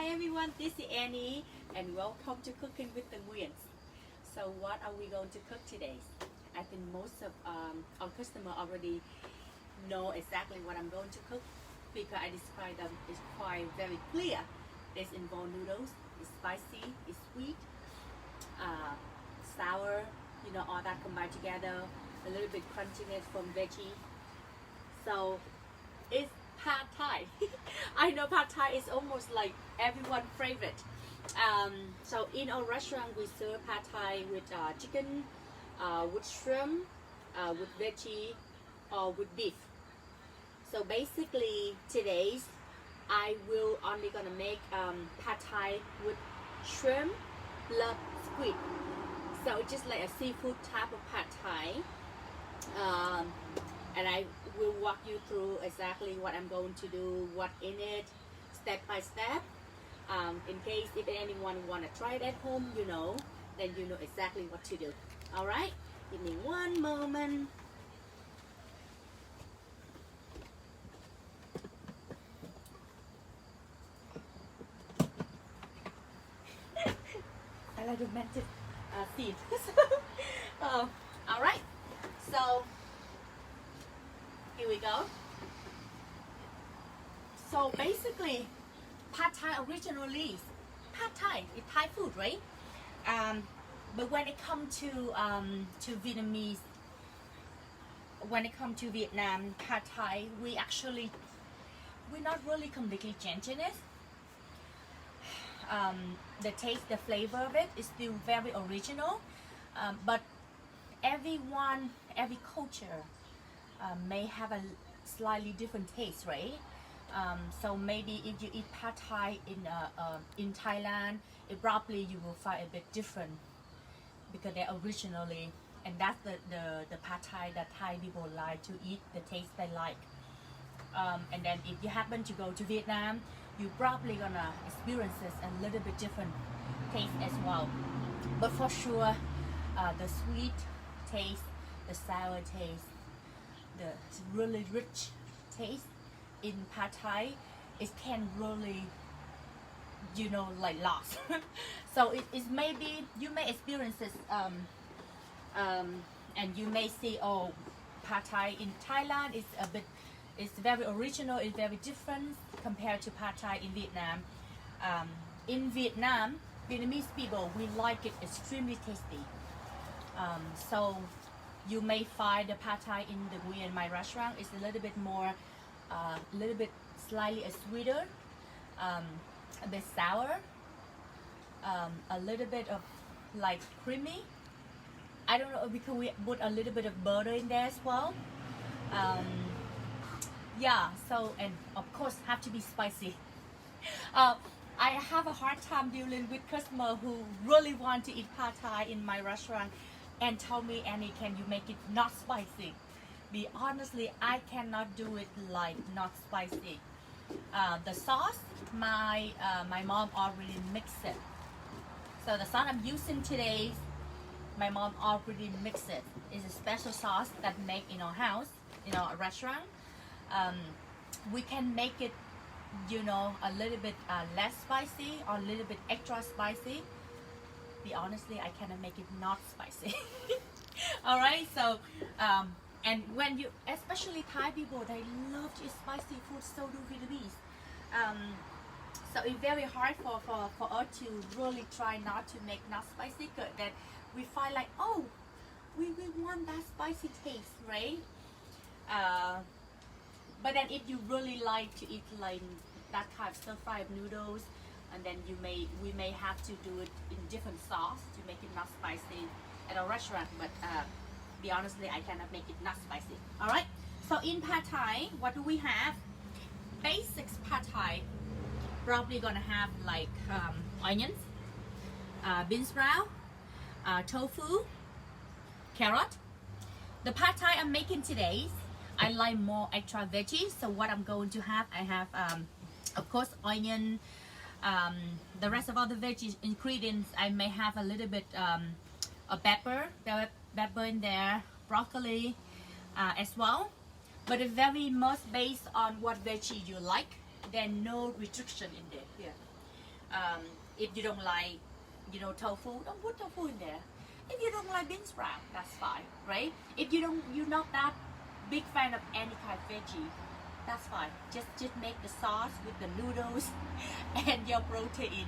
everyone, this is Annie and welcome to Cooking with Thenguyen. So what are we going to cook today? I think most of our customers already know exactly what I'm going to cook because I described them. It's quite very clear. It's involved noodles, it's spicy, it's sweet, sour, all that combined together, a little bit crunchiness from veggie. So it's pad thai. I know pad thai is almost like everyone's favorite. So in our restaurant we serve pad thai with chicken, with shrimp, with veggie, or with beef. So basically today I will only gonna make pad thai with shrimp plus squid. So just like a seafood type of pad thai. And I will walk you through exactly what I'm going to do, what in it, step by step. In case if anyone want to try it at home, then you know exactly what to do. All right, give me one moment. I like the mental seed. All right, so here we go. So basically, pad thai originally, pad thai is Thai food, right? But when it comes to Vietnamese, when it comes to Vietnam pad thai, we're not really completely changing it. The taste, the flavor of it is still very original, but every culture may have a slightly different taste, right? So maybe if you eat pad thai in Thailand, it probably you will find a bit different because they're originally, and that's the pad thai that Thai people like to eat, the taste they like. And then if you happen to go to Vietnam, you're probably gonna experience a little bit different taste as well. But for sure, the sweet taste, the sour taste, the really rich taste in pad thai, it can really like last. So it's maybe you may experience this and you may see, oh, pad thai in Thailand is it's very original, it's very different compared to pad thai in Vietnam. In Vietnam, Vietnamese people, we like it extremely tasty. So you may find the pad thai in the Nguyen, my restaurant, is a little bit more, slightly sweeter, a bit sour, a little bit of like creamy. I don't know, because we put a little bit of butter in there as well. Yeah, so, and of course have to be spicy. I have a hard time dealing with customers who really want to eat pad thai in my restaurant and tell me, Annie, can you make it not spicy? Be honestly, I cannot do it like not spicy. The sauce, my mom already mixed it. So the sauce I'm using today, my mom already mixed it. It's a special sauce that make in our house, in our restaurant. We can make it, a little bit less spicy or a little bit extra spicy. Be honestly, I cannot make it not spicy. All right, so and when you, especially Thai people, they love to eat spicy food, so do Vietnamese. So it's very hard for us to really try not to make not spicy, because that we find like, oh, we want that spicy taste, right? But then if you really like to eat like that kind of stir fried noodles, and then we may have to do it in different sauce to make it not spicy at a restaurant. But be honestly, I cannot make it not spicy. All right. So in pad thai, what do we have? Basics pad thai, probably gonna have like onions, bean sprout, tofu, carrot. The pad thai I'm making today, I like more extra veggies. So what I'm going to have, I have of course onion. The rest of all the veggies ingredients, I may have a little bit of pepper in there, broccoli as well. But it's very much based on what veggie you like. There's no restriction in there. Yeah. If you don't like, you know, tofu, don't put tofu in there. If you don't like bean sprout, that's fine, right? If you're not that big fan of any kind of veggie, that's fine. Just make the sauce with the noodles and your protein.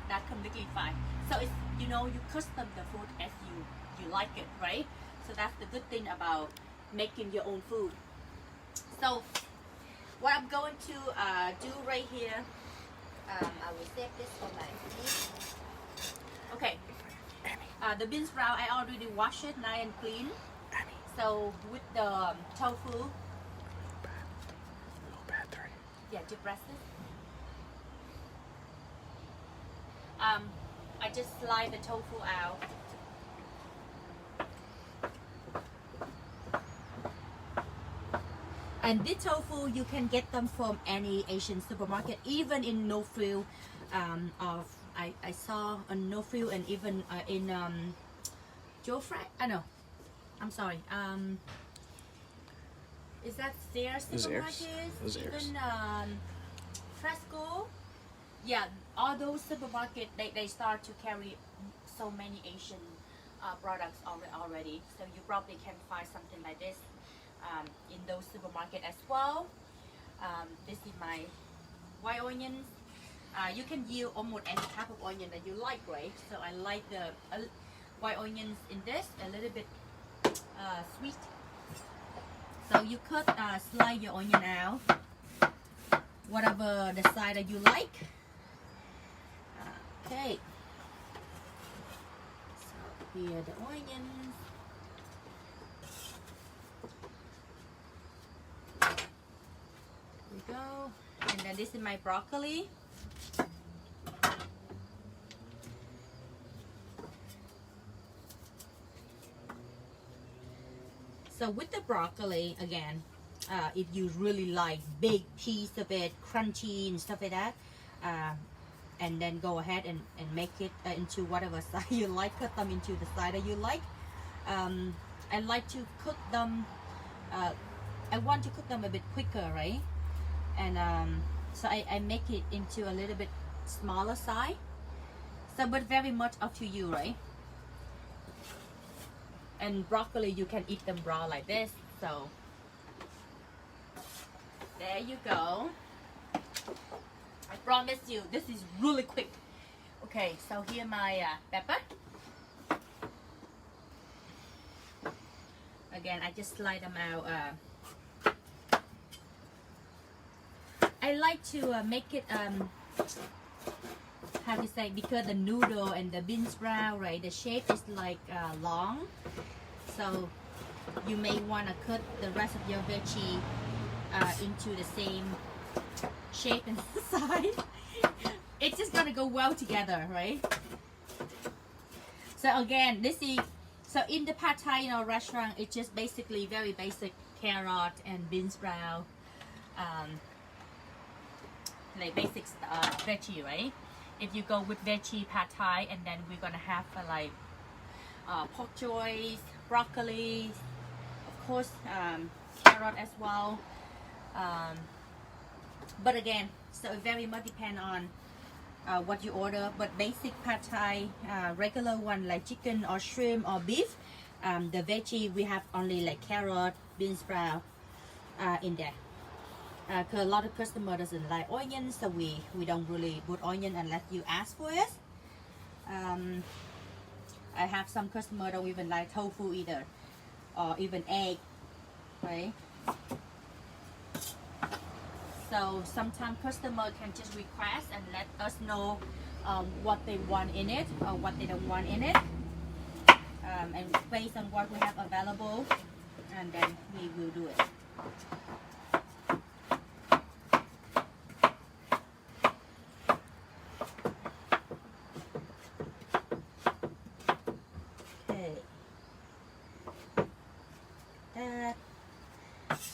That's completely fine. So it's, you know, you custom the food as you like it, right? So that's the good thing about making your own food. So what I'm going to do right here, I will save this for my tea. Okay, the bean sprout I already washed it nice and clean. So with the tofu, yeah, to press it. I just slide the tofu out. And this tofu, you can get them from any Asian supermarket, even in no frills. I saw a no frill and even in Joe Fry. I know. I'm sorry. Is that Sears supermarkets? Even Fresco. Yeah, all those supermarkets they start to carry so many Asian products already. So you probably can find something like this in those supermarkets as well. This is my white onions. You can use almost any type of onion that you like, right? So I like the white onions in this, a little bit sweet. So you cut, slice your onion out, whatever the size that you like. Okay. So here the onions. There we go. And then this is my broccoli. So with the broccoli, again, if you really like big piece of it, crunchy and stuff like that, and then go ahead and make it into whatever size you like, cut them into the size that you like. I like to cook them, I want to cook them a bit quicker, right? And so I make it into a little bit smaller size. So, but very much up to you, right? And broccoli, you can eat them raw like this. So there you go. I promise you, this is really quick. Okay, so here my pepper. Again, I just slide them out. I like to make it how to say, because the noodle and the bean sprout, right, the shape is like long, so you may want to cut the rest of your veggie into the same shape and size. It's just gonna go well together, right? So again, this is, so in the pad thai in our restaurant, it's just basically very basic carrot and bean sprout, like basic veggie, right? If you go with veggie pad thai, and then we're gonna have like pork choys, broccoli, of course, carrot as well. But again, so it very much depend on what you order. But basic pad thai, regular one like chicken or shrimp or beef, the veggie we have only like carrot, bean sprout in there. Because a lot of customer doesn't like onion, so we don't really put onion unless you ask for it. I have some customer don't even like tofu either, or even egg, right? So sometimes customer can just request and let us know what they want in it or what they don't want in it, and based on what we have available, and then we will do it.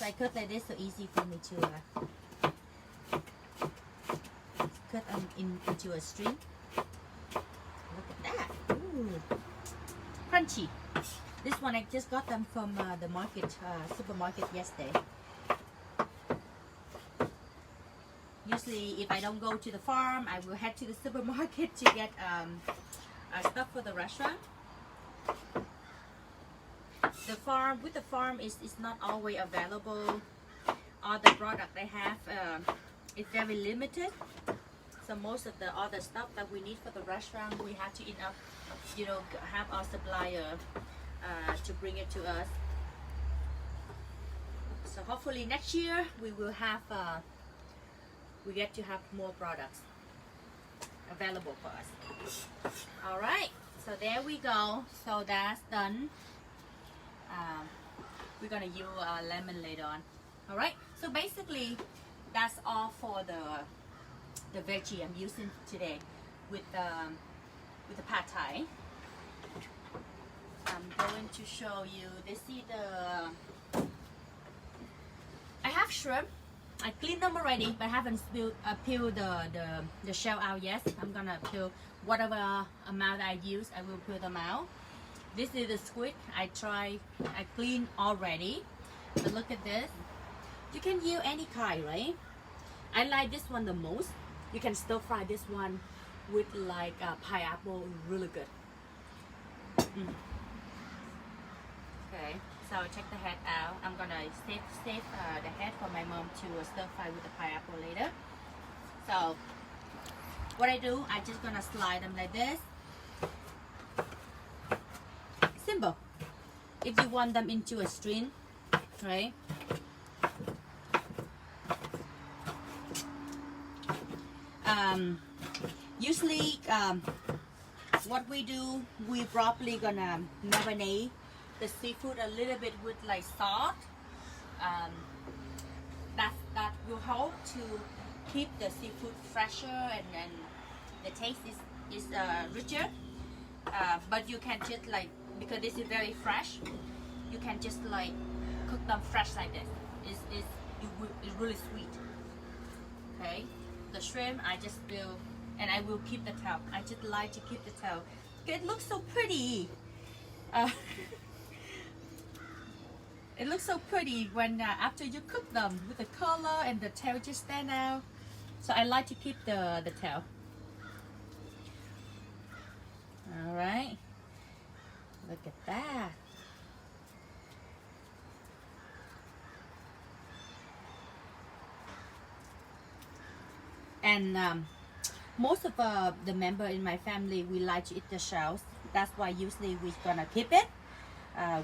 So I cut like this, so easy for me to cut into a string. Look at that. Ooh. Crunchy. This one I just got them from the market, supermarket yesterday. You mostly if I don't go to the farm, I will head to the supermarket to get stuff for the restaurant. The farm is not always available. All the product they have is very limited. So most of the other stuff that we need for the restaurant, we have to have our supplier to bring it to us. So hopefully next year we will have we get to have more products available for us. All right, so there we go. So that's done. We're gonna use lemon later on. All right, so basically that's all for the veggie I'm using today with the pad thai. I'm going to show you. This is I have shrimp. I cleaned them already, but I haven't peeled the shell out yet. I'm gonna peel whatever amount I use. I will peel them out. This is the squid. I cleaned already. But look at this. You can use any kind, right? I like this one the most. You can stir fry this one with like pineapple. Really good. Okay, so check the head out. I'm gonna save the head for my mom to stir fry with the pineapple later. So what I do, I just gonna slide them like this. Simple. If you want them into a string, right? Usually, what we do, we probably gonna marinate the seafood a little bit with like salt. That will help to keep the seafood fresher and the taste is richer. But you can just like, because this is very fresh, you can just like cook them fresh like this. It's really sweet. Okay, the shrimp I just will, and I will keep the tail. I just like to keep the tail. It looks so pretty. It looks so pretty when after you cook them with the color and the tail just stand out. So I like to keep the tail. All right, look at that. And most of the member in my family, we like to eat the shells. That's why usually we're gonna keep it.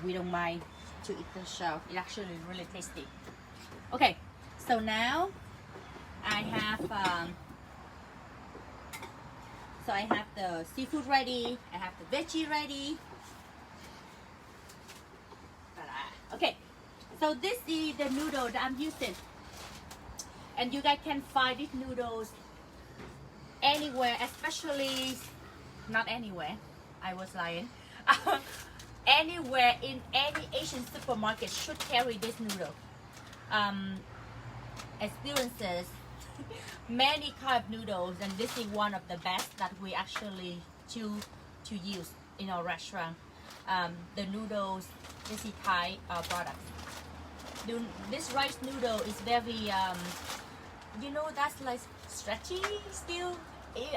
We don't mind to eat the shell. It's actually really tasty. Okay, so now I have the seafood ready. I have the veggie ready. Okay, so this is the noodle that I'm using, and you guys can find these noodles anywhere, especially not anywhere. I was lying. Anywhere in any Asian supermarket should carry this noodle. Experiences many kind of noodles, and this is one of the best that we actually choose to use in our restaurant. The noodles, this is Thai product. This rice noodle is very, that's like stretchy still.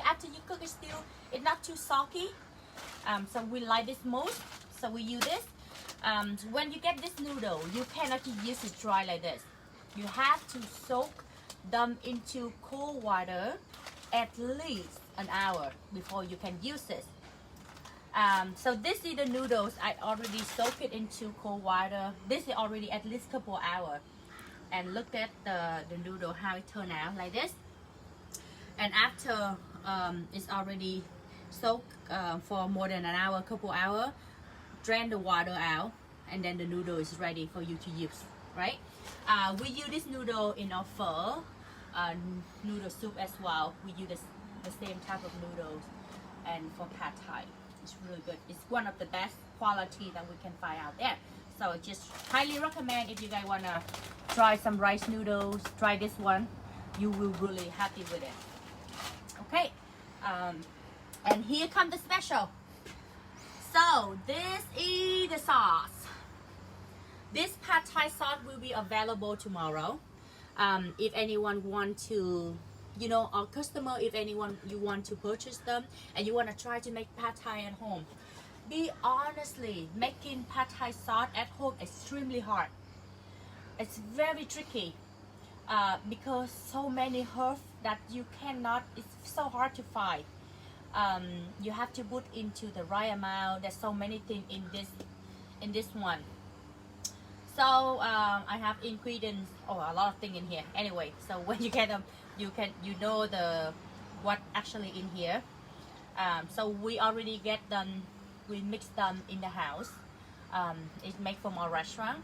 After you cook it still, it's not too soggy. So we like this most. So we use this. When you get this noodle, you cannot use it dry like this. You have to soak them into cold water at least an hour before you can use it. So this is the noodles. I already soaked it into cold water. This is already at least couple hours. And look at the noodle, how it turned out like this. And after it's already soaked for more than an hour, couple hours, drain the water out, and then the noodle is ready for you to use, right? We use this noodle in our pho, noodle soup as well. We use the same type of noodles, and for pad thai, it's really good. It's one of the best quality that we can find out there. So just highly recommend if you guys wanna try some rice noodles, try this one. You will really happy with it. Okay, and here comes the special. So this is the sauce. This pad thai sauce will be available tomorrow. If anyone want to, you know, our customer, if anyone you want to purchase them and you want to try to make pad thai at home, be honestly, making pad thai sauce at home is extremely hard. It's very tricky because so many herbs that you cannot, it's so hard to find. You have to put into the right amount. There's so many things in this one. So I have ingredients, a lot of things in here. Anyway, so when you get them, you know the what actually in here. So we already get them, we mix them in the house. It's made from our restaurant.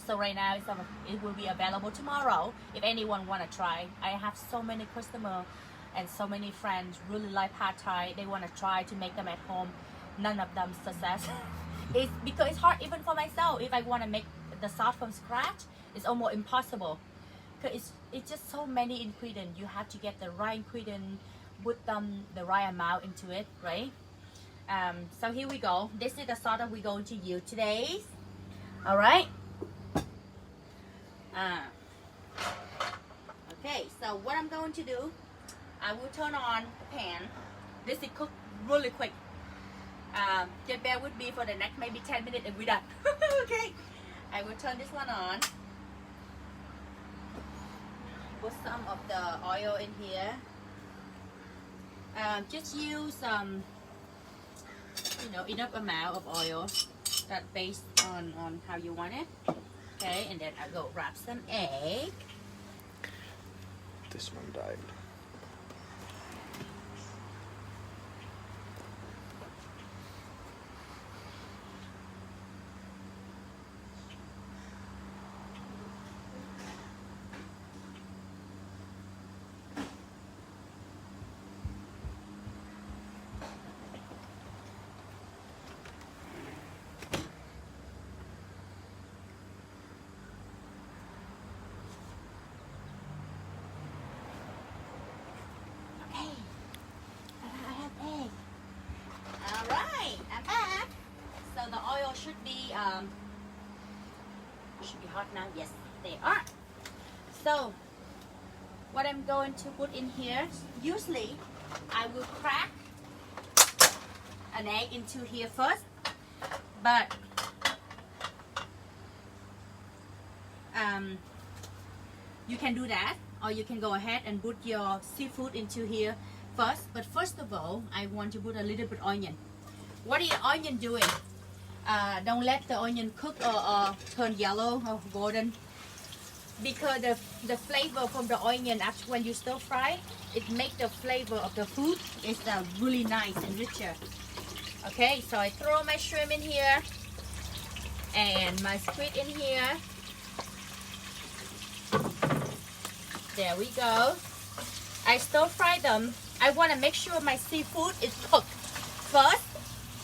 So right now it will be available tomorrow if anyone want to try. I have so many customers and so many friends really like pad thai. They want to try to make them at home. None of them success. It's because it's hard even for myself. If I want to make the sauce from scratch, it's almost impossible. Because it's just so many ingredients. You have to get the right ingredient, put them the right amount into it, right? So here we go. This is the sauce that we're going to use today. All right. Okay, so what I'm going to do, I will turn on the pan. This is cooked really quick. Just bear with me for the next maybe 10 minutes and we're done. Okay, I will turn this one on. Put some of the oil in here. Just use you know, enough amount of oil that based on how you want it. Okay, and then I go wrap some egg. This one died. Should be hot now. Yes, they are. So what I'm going to put in here, usually I will crack an egg into here first, but you can do that, or you can go ahead and put your seafood into here first. But first of all, I want to put a little bit onion. What are your onion doing? Don't let the onion cook or turn yellow or golden, because the flavor from the onion after when you stir fry, it makes the flavor of the food is really nice and richer. Okay, so I throw my shrimp in here and my squid in here. There we go. I stir fry them. I want to make sure my seafood is cooked first,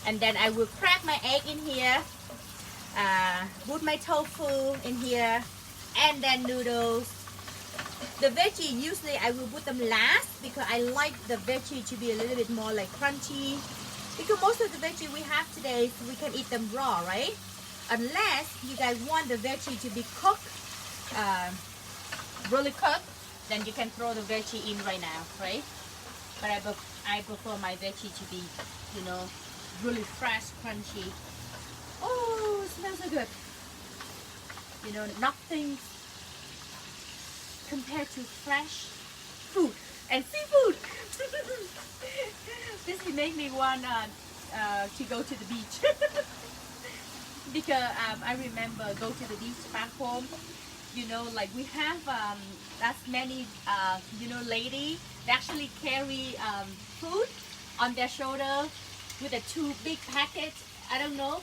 and then I will crack my egg in here, put my tofu in here, and then noodles. The veggie, usually I will put them last because I like the veggie to be a little bit more like crunchy. Because most of the veggie we have today, we can eat them raw, right? Unless you guys want the veggie to be cooked, really cooked, then you can throw the veggie in right now, right? But I prefer my veggie to be, you know, really fresh, crunchy. Oh, it smells so good. You know, nothing compared to fresh food and seafood. This will make me want to go to the beach. Because I remember go to the beach back home. You know, like we have as many, you know, lady, they actually carry food on their shoulder with a two big packets. I don't know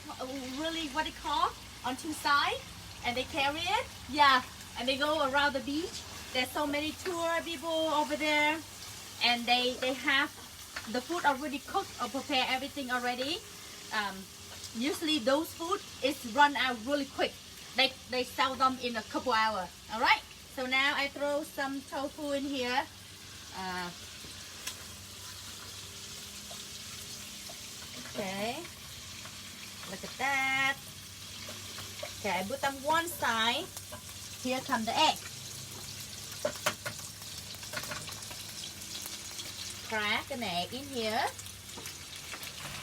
really what it called, on two sides, and they carry it. Yeah, and they go around the beach. There's so many tour people over there, and they have the food already cooked or prepare everything already. Usually those food is run out really quick. They sell them in a couple hours. All right. So now I throw some tofu in here. Okay. Look at that. Okay, I put them one side. Here come the egg. crack an egg in here.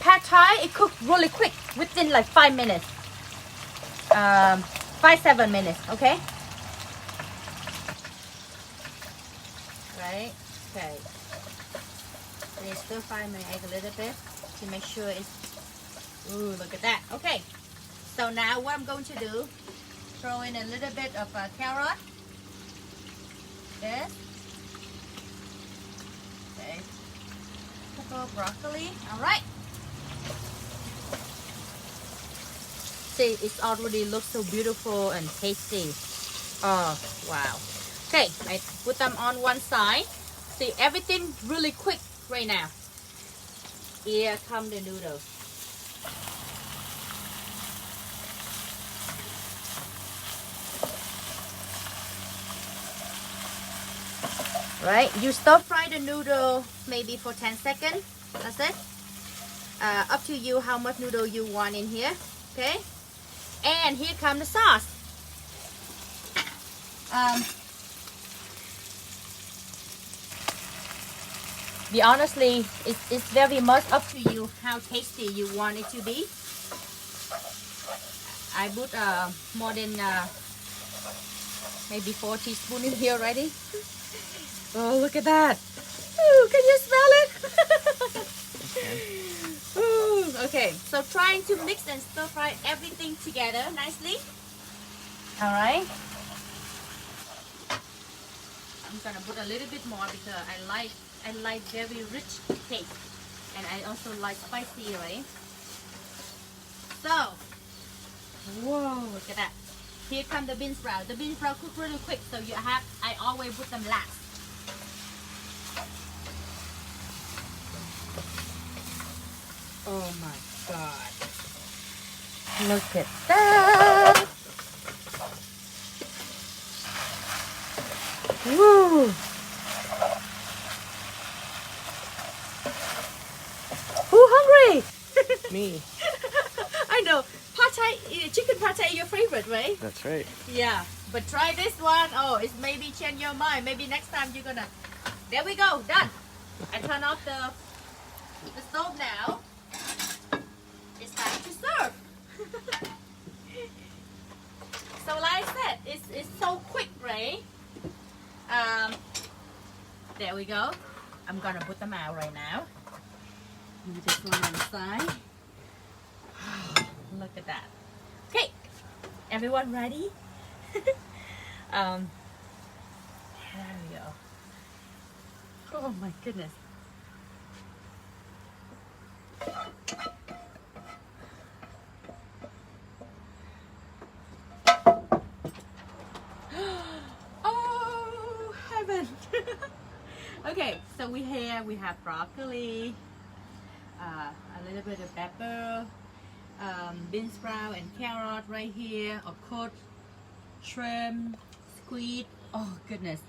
Pad Thai, it cooks really quick, within like 5 minutes. 5-7 minutes, okay? Right, okay. Then stir fry my egg a little bit to make sure it's, ooh, look at that. Okay, so now what I'm going to do, throw in a little bit of carrot. This. Okay. Couple of broccoli. All right. See, it already looks so beautiful and tasty. Oh, wow. Okay, I put them on one side. See, everything really quick right now. Here come the noodles. Right, you stir fry the noodle maybe for 10 seconds. That's it. Up to you how much noodle you want in here. Okay, and here comes the sauce. Be honestly, it's very much up to you how tasty you want it to be. I put more than maybe 4 teaspoons in here already. Oh, look at that. Ooh, can you smell it? Ooh, okay, so trying to mix and stir fry everything together nicely. All right. I'm gonna put a little bit more because I like very rich taste, and I also like spicy, right? So, whoa, look at that. Here come the bean sprout. The bean sprout cook really quick, so I always put them last. Oh my God. Look at that. Woo. Who hungry? Me. I know. Pad Thai, chicken pad Thai is your favorite, right? That's right. Yeah. But try this one. Oh, it's maybe change your mind. Maybe next time you're gonna. There we go. Done. I turn off the stove now. It's time to serve. So like I said, it's so quick, right? There we go. I'm gonna put them out right now. Move this one on the side. Look at that. Okay, everyone ready? There we go. Oh my goodness. Oh, heaven. Okay, so we have broccoli, a little bit of pepper, bean sprout and carrot right here, of course, shrimp, squid. Oh goodness.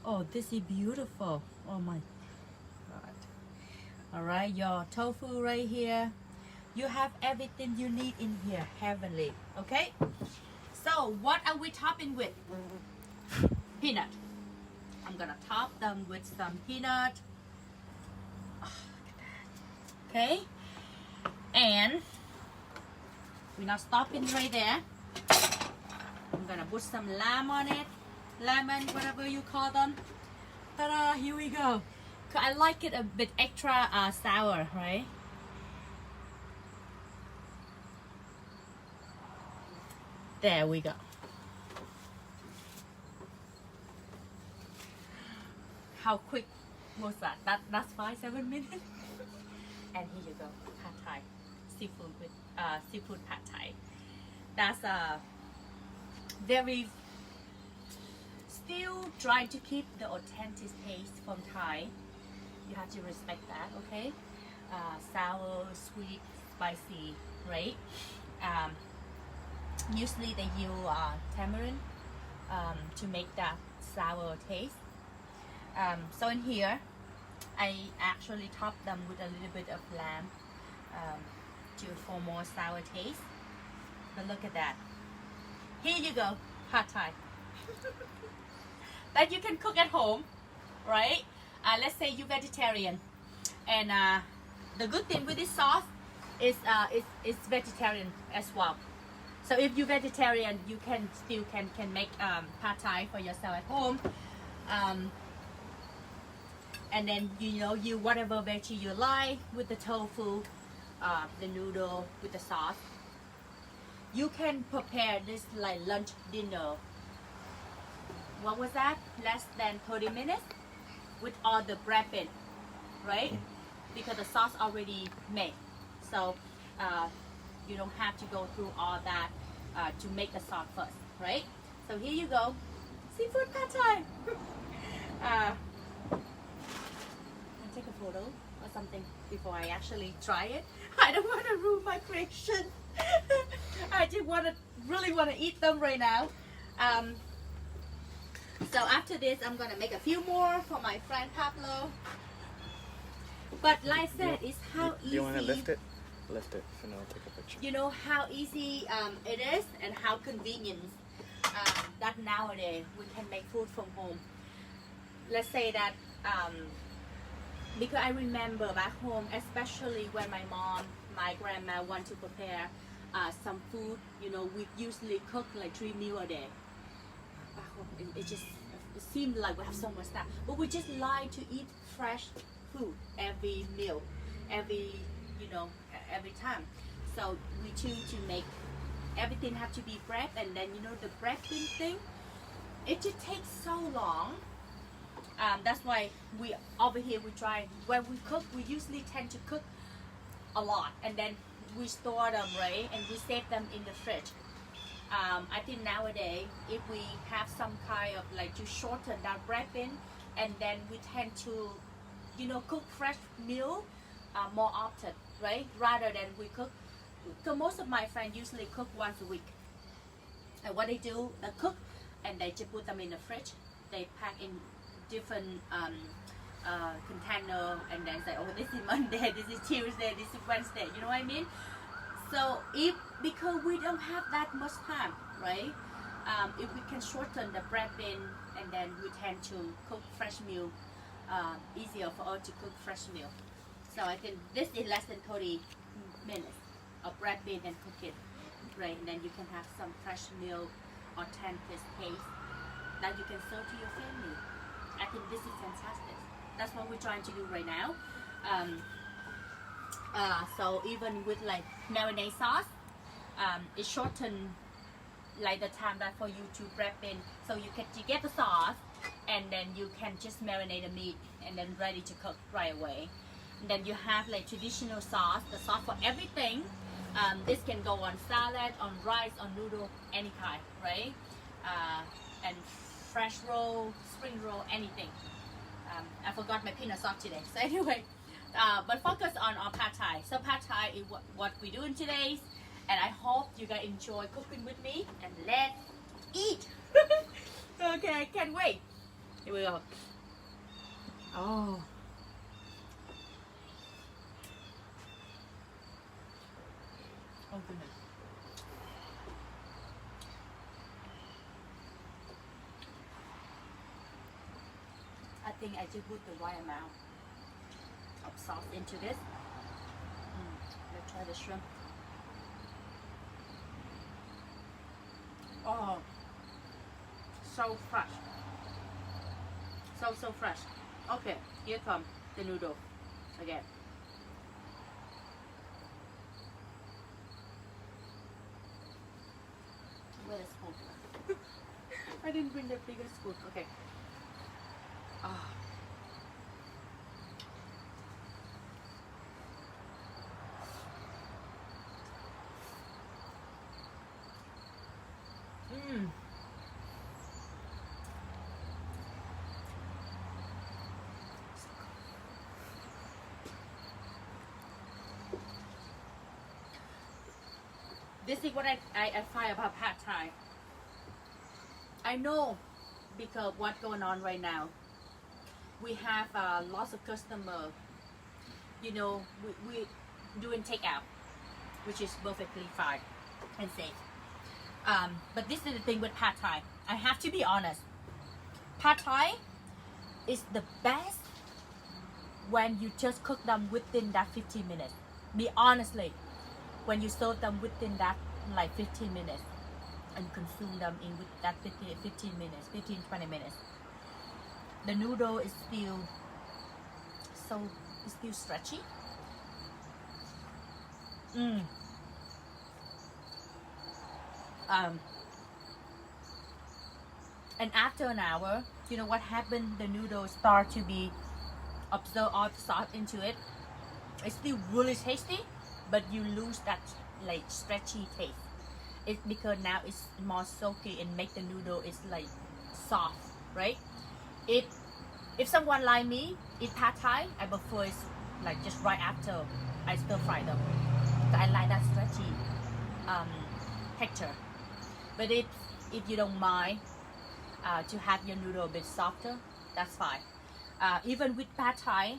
Oh, this is beautiful. Oh my God. All right, your tofu right here. You have everything you need in here, heavenly. Okay. So what are we topping with? Peanut. I'm gonna top them with some peanut. Oh, look at that. Okay. And we're not stopping right there. I'm gonna put some lamb on it. Lemon, whatever you call them. Ta-da, here we go. I like it a bit extra sour, right? There we go. How quick was that? That's 5-7 minutes. And here you go, pad Thai, seafood with seafood pad Thai. That's very still trying to keep the authentic taste from Thai. You have to respect that, okay? Sour, sweet, spicy, right? Usually they use tamarind to make that sour taste. So in here, I actually top them with a little bit of lamb for more sour taste. But look at that. Here you go, pad Thai. That you can cook at home, right? let's say you're vegetarian, and the good thing with this sauce is it's vegetarian as well. So if you're vegetarian, you can still can make pad thai for yourself at home, and then you know you whatever veggie you like with the tofu, the noodle with the sauce. You can prepare this like lunch, dinner. What was that? Less than 30 minutes with all the prep in, right? Because the sauce already made. So you don't have to go through all that to make the sauce first, right? So here you go. Seafood pad thai. I'll take a photo or something before I actually try it. I don't want to ruin my creation. I just really want to eat them right now. So after this, I'm gonna make a few more for my friend Pablo. But like I said, it's how easy. You want to lift it? Lift it, and I'll take a picture. You know how easy it is, and how convenient that nowadays we can make food from home. Let's say that because I remember back home, especially when my mom, my grandma want to prepare some food. You know, we usually cook like 3 meals a day. Back home, it seemed like we have so much stuff, but we just like to eat fresh food every meal, every time. So we choose to make everything have to be prepped, and then you know the prepping thing, it just takes so long. That's why we over here we try when we cook, we usually tend to cook a lot, and then we store them, right, and we save them in the fridge. I think nowadays if we have some kind of like to shorten that prepping, and then we tend to cook fresh meal more often, right, rather than we cook. So most of my friends usually cook once a week, and what they do, they cook and they just put them in the fridge. They pack in different container, and then say, oh, this is Monday, this is Tuesday, this is Wednesday, you know what I mean? So because we don't have that much time, right, if we can shorten the prepping, and then we tend to cook fresh meal, easier for us to cook fresh meal. So I think this is less than 30 minutes of prepping and cooking, right, and then you can have some fresh meal, authentic taste that you can serve to your family. I think this is fantastic. That's what we're trying to do right now. So even with like marinade sauce, it shortened like the time that for you to prep in. So you get the sauce, and then you can just marinate the meat, and then ready to cook right away. And then you have like traditional sauce, the sauce for everything. This can go on salad, on rice, on noodle, any kind, right? And fresh roll, spring roll, anything. I forgot my peanut sauce today. So anyway, but focus on our pad thai. So pad thai is what we're doing today, and I hope you guys enjoy cooking with me. And let's eat. Okay, I can't wait. Here we go. Oh. Oh goodness. I think I just put the right amount of sauce into this. Let's try the shrimp. Oh, so fresh. So fresh. Okay, here comes the noodle again. Where's the spoon? I didn't bring the bigger spoon. Okay. Ah. This is what I find about pad thai. I know because what's going on right now. We have lots of customers. You know, we doing takeout, which is perfectly fine and safe. But this is the thing with pad thai. I have to be honest. Pad thai is the best when you just cook them within that 15 minutes. Be honestly, when you serve them within that like 15 minutes and consume them in with that 15 minutes, 15-20 minutes, the noodle is still it's still stretchy. And after an hour, you know what happened? The noodles start to be absorb all the salt into it. It's still really tasty, but you lose that like stretchy taste. It's because now it's more soaky and make the noodle is like soft, right? If someone like me eat pad thai, I prefer it's like just right after I stir fry them. So I like that stretchy texture. But if you don't mind to have your noodle a bit softer, that's fine. Even with pad thai,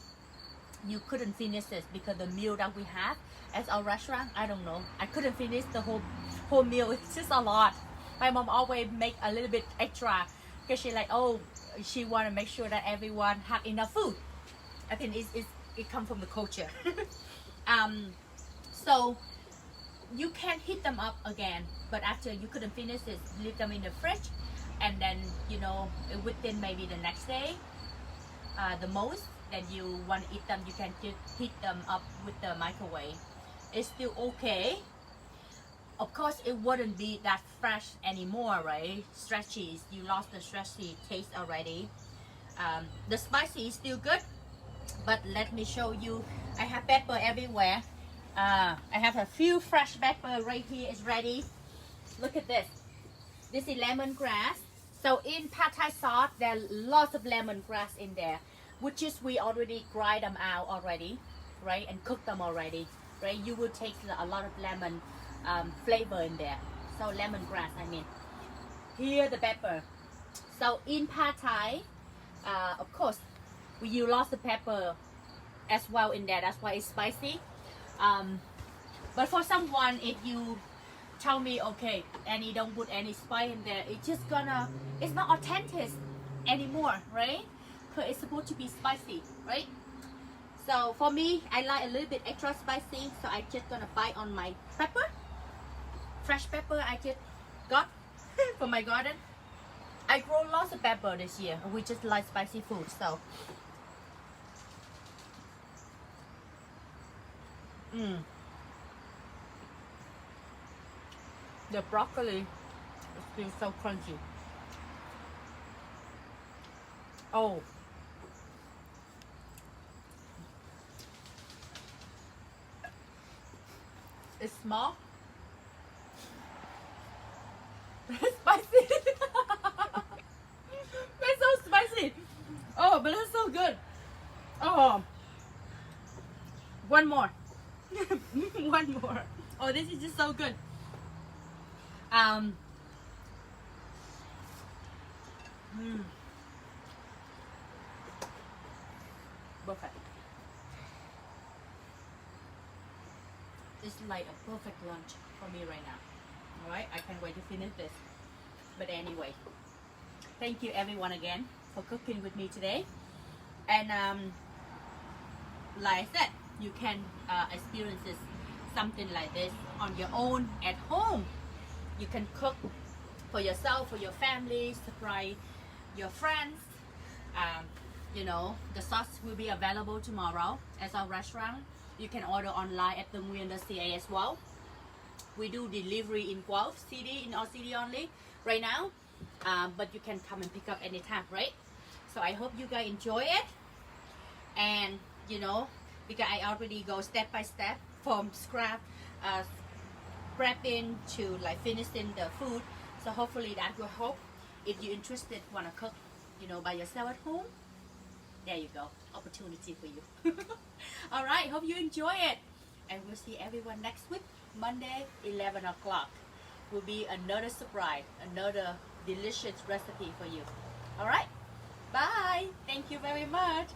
you couldn't finish this because the meal that we have at our restaurant, I don't know, I couldn't finish the whole meal. It's just a lot. My mom always make a little bit extra because she like, oh, she want to make sure that everyone have enough food. I think it comes from the culture. So you can heat them up again, but after you couldn't finish it, leave them in the fridge, and then you know within maybe the next day, the most that you want to eat them, you can just heat them up with the microwave. It's still okay. Of course, it wouldn't be that fresh anymore, right? Stretchy, you lost the stretchy taste already. The spicy is still good, but let me show you. I have pepper everywhere. I have a few fresh pepper right here. It's ready. Look at this. This is lemongrass. So in pad thai sauce, there are lots of lemongrass in there, which is we already grind them out already, right? And cook them already, right? You will take a lot of lemon flavor in there. So lemongrass, I mean. Here the pepper. So in pad thai, of course, you lost the pepper as well in there. That's why it's spicy. But for someone, if you tell me, okay, and you don't put any spice in there, it's not authentic anymore, right? Because it's supposed to be spicy, right? So for me, I like a little bit extra spicy, so I just gonna bite on my pepper. Fresh pepper I just got from my garden. I grow lots of pepper this year. We just like spicy food, so. The broccoli is still so crunchy. Oh. It's small. It's spicy. It's so spicy. Oh, but it's so good. Oh. One more. One more. Oh, this is just so good. Perfect. It's like a perfect lunch for me right now. Alright, I can't wait to finish this. But anyway, thank you everyone again for cooking with me today. And like I said, you can experience this, something like this on your own at home. You can cook for yourself, for your family, surprise your friends. You know, the sauce will be available tomorrow at our restaurant. You can order online at Thenguyen.ca as well. We do delivery in Guelph City, in our city only right now. But you can come and pick up anytime, right? So I hope you guys enjoy it. And you know, because I already go step by step from scrap prepping to like finishing the food. So hopefully that will help. If you're interested, want to cook, you know, by yourself at home, there you go, opportunity for you. All right, hope you enjoy it, and we'll see everyone next week, Monday, 11 o'clock. Will be another surprise, another delicious recipe for you. All right, bye. Thank you very much.